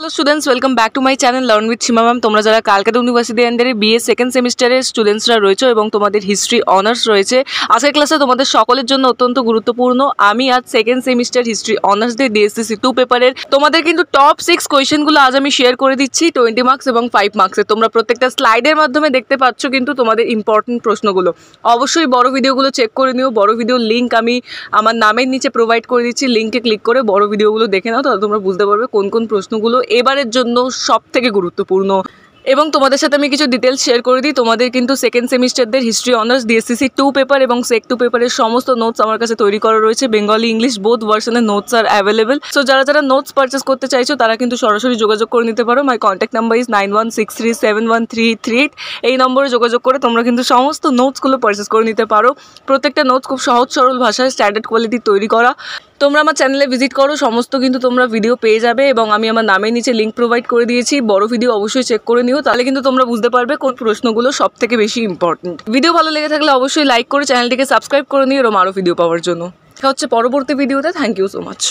Hello students, welcome back to my channel learn with Seema ma'am. তোমরা যারা Calcutta University আন্ডারে BA second সেমিস্টারের স্টুডেন্টসরা রয়েছে এবং তোমাদের হিস্ট্রি অনার্স রয়েছে, আজকের ক্লাসে তোমাদের সকলের জন্য অত্যন্ত গুরুত্বপূর্ণ। আমি আজ সেকেন্ড সেমিস্টার হিস্ট্রি অনার্স দিয়ে ডিএসসিসি 2 পেপারের তোমাদের কিন্তু টপ 6 কোয়েশ্চেনগুলো আজ আমি শেয়ার করে দিচ্ছি, 20 মার্কস এবং 5 মার্কসের। তোমরা প্রত্যেকটা স্লাইডের মাধ্যমে দেখতে পাচ্ছ কিন্তু তোমাদের ইম্পর্টেন্ট প্রশ্নগুলো। অবশ্যই বড় ভিডিওগুলো চেক করে নিও। বড় ভিডিওর লিঙ্ক আমি আমার নামের নিচে প্রোভাইড করে দিচ্ছি, লিঙ্কে ক্লিক করে বড় ভিডিওগুলো দেখে নাও, তাহলে তোমরা বুঝতে পারবে কোন কোন প্রশ্নগুলো এবারের জন্য সব থেকে গুরুত্বপূর্ণ। এবং তোমাদের সাথে আমি কিছু ডিটেলস শেয়ার করে দিই। তোমাদের কিন্তু সেকেন্ড সেমিস্টারদের হিস্ট্রি অনার্স ডিএসসিসি 2 পেপার এবং সেক 2 পেপারের সমস্ত নোটস আমার কাছে তৈরি করা রয়েছে। বেঙ্গলি ইংলিশ বোথ ভার্সনের নোটস আর অ্যাভেলেবেল। সো যারা যারা নোটস পারচেস করতে চাইছো তারা কিন্তু সরাসরি যোগাযোগ করে নিতে পারো। মাই কন্ট্যাক্ট নাম্বার ইজ 9163711338। এই নম্বরে যোগাযোগ করে তোমরা কিন্তু সমস্ত নোটসগুলো পারচেস করে নিতে পারো। প্রত্যেকটা নোটস খুব সহজ সরল ভাষায় স্ট্যান্ডার্ড কোয়ালিটির তৈরি করা। তোমরা আমার চ্যানেলে ভিজিট করো, সমস্ত কিন্তু তোমরা ভিডিও পেয়ে যাবে এবং আমি আমার নামের নিচে লিঙ্ক প্রোভাইড করে দিয়েছি। বড় ভিডিও অবশ্যই চেক করে নিও, তাহলে কিন্তু তোমরা বুঝতে পারবে কোন প্রশ্নগুলো সব থেকে বেশি ইম্পর্টেন্ট। ভিডিও ভালো লেগে থাকলে অবশ্যই লাইক করে চ্যানেলটিকে সাবস্ক্রাইব করে নিও এরকম আরও ভিডিও পাওয়ার জন্য। দেখা হচ্ছে পরবর্তী ভিডিওতে। Thank you so much.